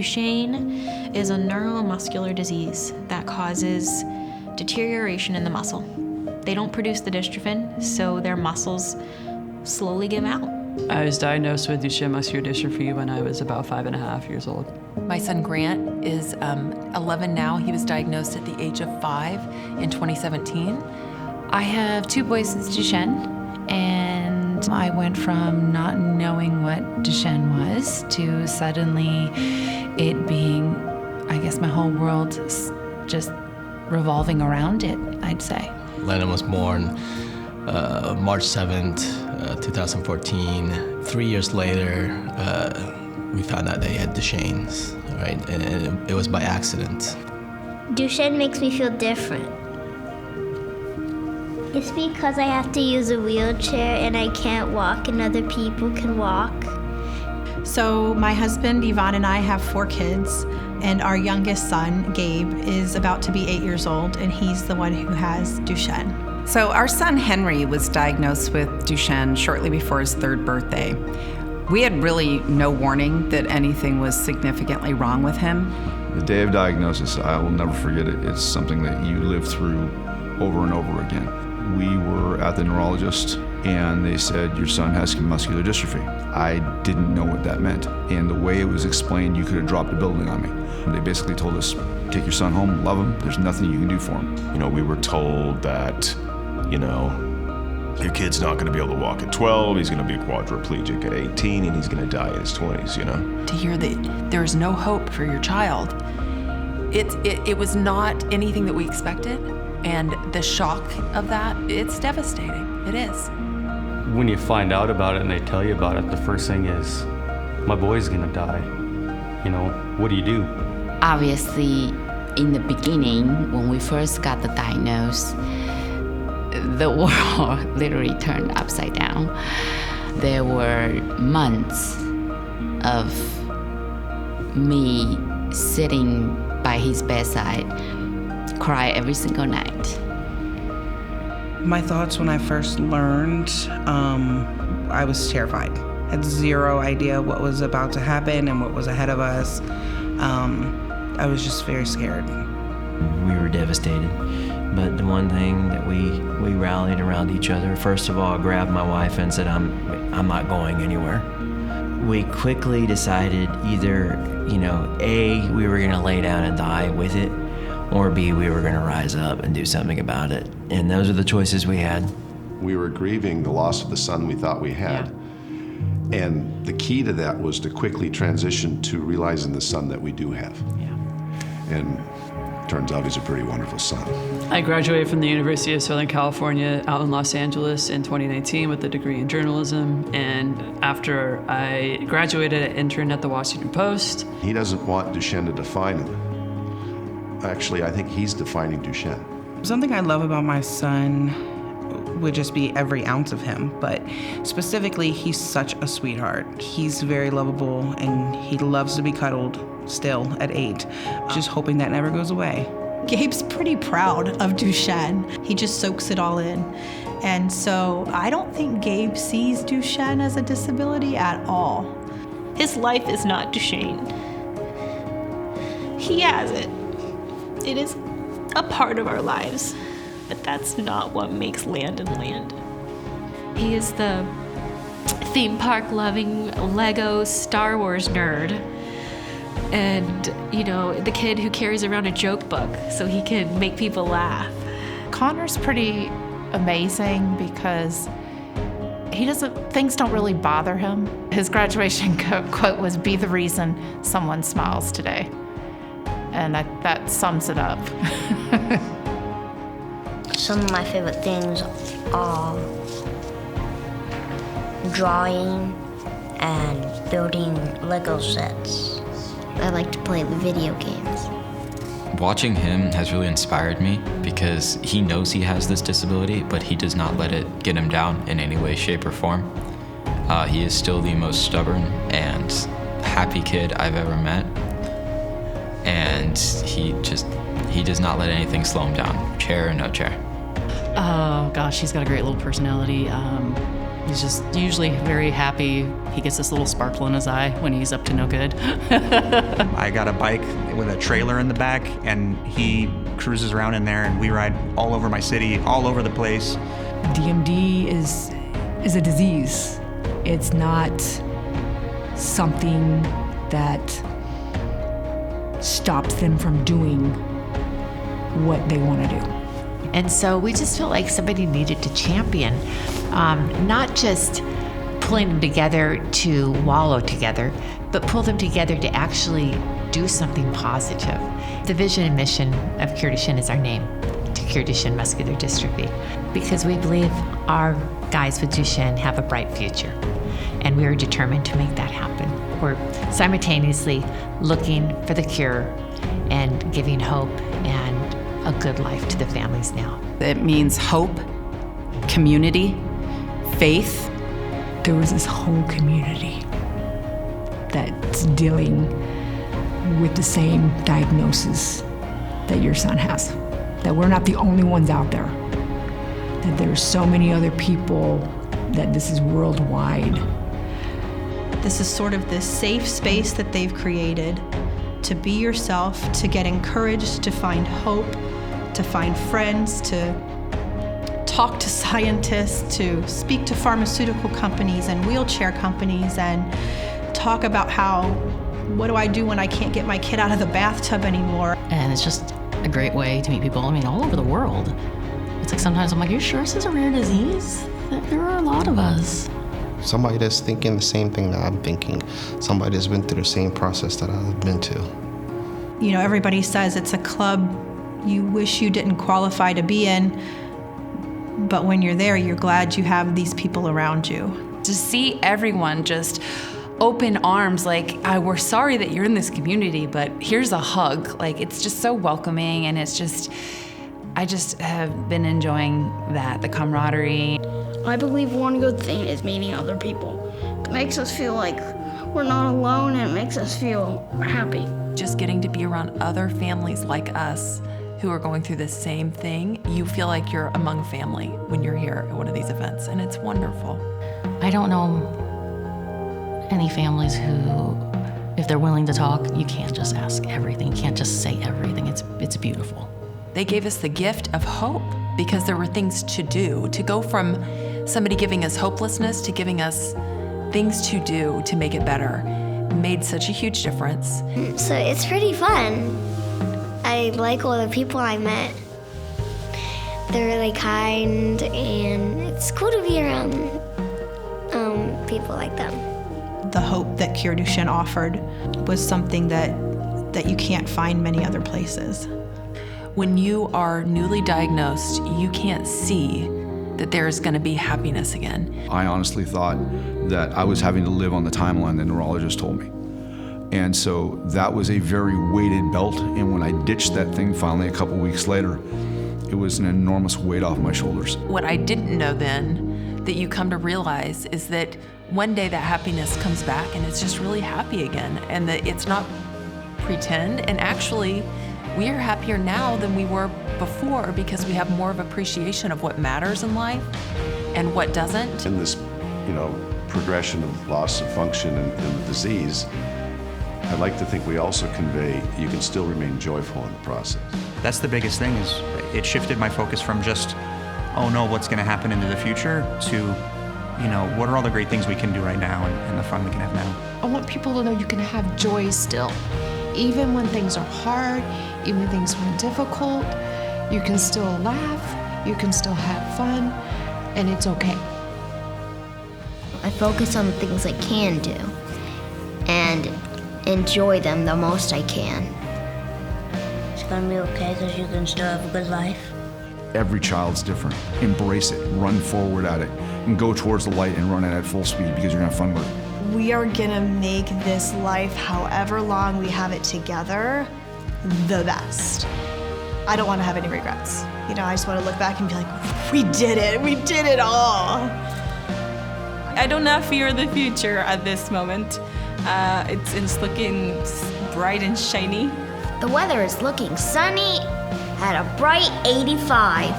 Duchenne is a neuromuscular disease that causes deterioration in the muscle. They don't produce the dystrophin, so their muscles slowly give out. I was diagnosed with Duchenne muscular dystrophy when I was about 5.5 years old. My son Grant is 11 now. He was diagnosed at the age of 5 in 2017. I have 2 boys with Duchenne, and I went from not knowing what Duchenne was to suddenly it being, I guess, my whole world just revolving around it, I'd say. Lennon was born March 7th, 2014. 3 years later, we found out that he had Duchenne's, right? And it was by accident. Duchenne makes me feel different. It's because I have to use a wheelchair and I can't walk and other people can walk. So my husband, Yvonne, and I have 4 kids, and our youngest son, Gabe, is about to be 8 years old, and he's the one who has Duchenne. So our son Henry was diagnosed with Duchenne shortly before his 3rd birthday. We had really no warning that anything was significantly wrong with him. The day of diagnosis, I will never forget it. It's something that you live through over and over again. We were at the neurologist and they said, your son has muscular dystrophy. I didn't know what that meant. And the way it was explained, you could have dropped a building on me. They basically told us, take your son home, love him, there's nothing you can do for him. You know, we were told that, you know, your kid's not gonna be able to walk at 12, he's gonna be quadriplegic at 18, and he's gonna die in his 20s, you know? To hear that there is no hope for your child, it was not anything that we expected. And the shock of that, it's devastating. It is. When you find out about it and they tell you about it, the first thing is, my boy's gonna die. You know, what do you do? Obviously, in the beginning, when we first got the diagnosis, the world literally turned upside down. There were months of me sitting by his bedside, cry every single night. My thoughts when I first learned, I was terrified. Had zero idea what was about to happen and what was ahead of us. I was just very scared. We were devastated, but the one thing that we rallied around each other. First of all, I grabbed my wife and said, I'm not going anywhere. We quickly decided either, you know, A, we were gonna lay down and die with it, or B, we were gonna rise up and do something about it. And those are the choices we had. We were grieving the loss of the son we thought we had. Yeah. And the key to that was to quickly transition to realizing the son that we do have. Yeah. And turns out he's a pretty wonderful son. I graduated from the University of Southern California out in Los Angeles in 2019 with a degree in journalism. And after I graduated, I interned at the Washington Post. He doesn't want Duchenne to define him. Actually, I think he's defining Duchenne. Something I love about my son would just be every ounce of him, but specifically, he's such a sweetheart. He's very lovable, and he loves to be cuddled still at 8. Just hoping that never goes away. Gabe's pretty proud of Duchenne. He just soaks it all in. And so I don't think Gabe sees Duchenne as a disability at all. His life is not Duchenne. He has it. It is a part of our lives, but that's not what makes Landon Land. He is the theme park loving Lego Star Wars nerd, and, you know, the kid who carries around a joke book so he can make people laugh. Connor's pretty amazing because things don't really bother him. His graduation quote was, "Be the reason someone smiles today." And that sums it up. Some of my favorite things are drawing and building Lego sets. I like to play video games. Watching him has really inspired me because he knows he has this disability, but he does not let it get him down in any way, shape, or form. He is still the most stubborn and happy kid I've ever met. And he does not let anything slow him down, chair or no chair. Oh gosh, he's got a great little personality. He's just usually very happy. He gets this little sparkle in his eye when he's up to no good. I got a bike with a trailer in the back, and he cruises around in there, and we ride all over my city, all over the place. DMD is a disease. It's not something that stops them from doing what they want to do. And so we just felt like somebody needed to champion, not just pulling them together to wallow together, but pull them together to actually do something positive. The vision and mission of CureDuchenne is our name, to cure Duchenne muscular dystrophy, because we believe our guys with Duchenne have a bright future, and we are determined to make that happen. We're simultaneously looking for the cure and giving hope and a good life to the families now. It means hope, community, faith. There was this whole community that's dealing with the same diagnosis that your son has. That we're not the only ones out there. That there's so many other people, that this is worldwide. This is sort of this safe space that they've created to be yourself, to get encouraged, to find hope, to find friends, to talk to scientists, to speak to pharmaceutical companies and wheelchair companies, and talk about what do I do when I can't get my kid out of the bathtub anymore? And it's just a great way to meet people, all over the world. It's like sometimes I'm like, are you sure this is a rare disease? There are a lot of us. Somebody that's thinking the same thing that I'm thinking. Somebody that's been through the same process that I've been to. Everybody says it's a club you wish you didn't qualify to be in, but when you're there, you're glad you have these people around you. To see everyone just open arms, like, we're sorry that you're in this community, but here's a hug. Like, it's just so welcoming, and it's just, I just have been enjoying that, the camaraderie. I believe one good thing is meeting other people. It makes us feel like we're not alone, and it makes us feel happy. Just getting to be around other families like us who are going through the same thing, you feel like you're among family when you're here at one of these events, and it's wonderful. I don't know any families who, if they're willing to talk, you can't just ask everything, you can't just say everything. It's beautiful. They gave us the gift of hope because there were things to do, to go from somebody giving us hopelessness to giving us things to do to make it better. It made such a huge difference. So it's pretty fun. I like all the people I met. They're really kind, and it's cool to be around people like them. The hope that CureDuchenne offered was something that you can't find many other places. When you are newly diagnosed, you can't see that there is going to be happiness again. I honestly thought that I was having to live on the timeline the neurologist told me. And so that was a very weighted belt. And when I ditched that thing finally a couple weeks later, it was an enormous weight off my shoulders. What I didn't know then that you come to realize is that one day that happiness comes back and it's just really happy again. And that it's not pretend. And actually, we are happier now than we were before because we have more of appreciation of what matters in life and what doesn't. In this, progression of loss of function and the disease, I'd like to think we also convey you can still remain joyful in the process. That's the biggest thing, is it shifted my focus from just, oh no, what's gonna happen into the future, to, what are all the great things we can do right now and the fun we can have now. I want people to know you can have joy still. Even when things are hard, even when things are difficult, you can still laugh, you can still have fun, and it's okay. I focus on the things I can do and enjoy them the most I can. It's gonna be okay because you can still have a good life. Every child's different. Embrace it, run forward at it, and go towards the light and run it at full speed because you're gonna have fun with it. We are gonna make this life, however long we have it together, the best. I don't wanna have any regrets. I just wanna look back and be like, we did it all. I do not fear the future at this moment. It's looking bright and shiny. The weather is looking sunny at a bright 85.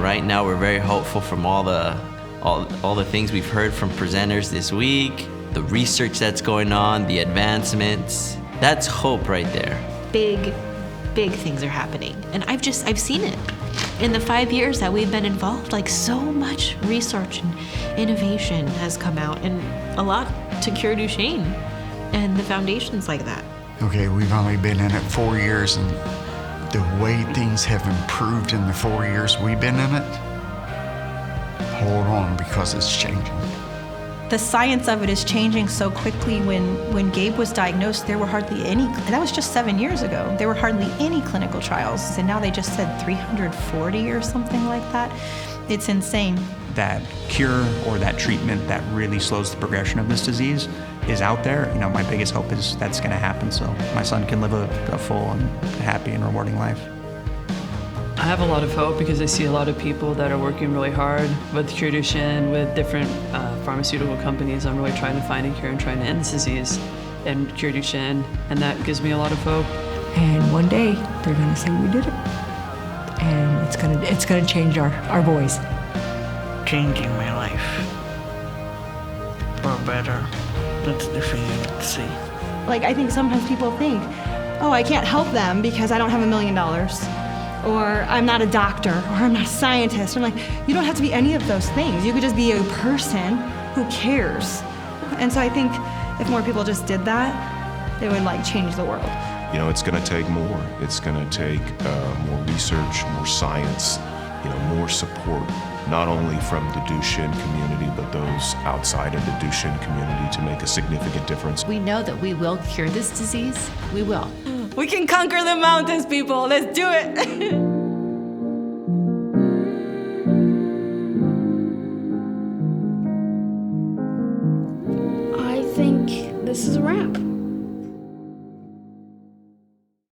Right now we're very hopeful from all the all the things we've heard from presenters this week, the research that's going on, the advancements. That's hope right there. Big things are happening. And I've seen it. In the 5 years that we've been involved, like so much research and innovation has come out, and a lot to CureDuchenne and the foundations like that. Okay, we've only been in it 4 years, and the way things have improved in the 4 years we've been in it, hold on, because it's changing. The science of it is changing so quickly. When Gabe was diagnosed, there were hardly any, that was just 7 years ago, there were hardly any clinical trials, and now they just said 340 or something like that. It's insane. That cure or that treatment that really slows the progression of this disease is out there. You know, my biggest hope is that's going to happen so my son can live a full and happy and rewarding life. I have a lot of hope because I see a lot of people that are working really hard with CureDuchenne, with different pharmaceutical companies on really trying to find a cure and trying to end this disease and CureDuchenne, and that gives me a lot of hope. And one day they're gonna say we did it, and it's gonna change our boys. Changing my life for better. That's the feeling to see. Like, I think sometimes people think, oh, I can't help them because I don't have $1 million. Or I'm not a doctor, or I'm not a scientist. I'm like, you don't have to be any of those things. You could just be a person who cares. And so I think if more people just did that, it would like change the world. You know, it's going to take more. It's going to take more research, more science, more support, not only from the Duchenne community, but those outside of the Duchenne community to make a significant difference. We know that we will cure this disease. We will. We can conquer the mountains, people. Let's do it. I think this is a wrap.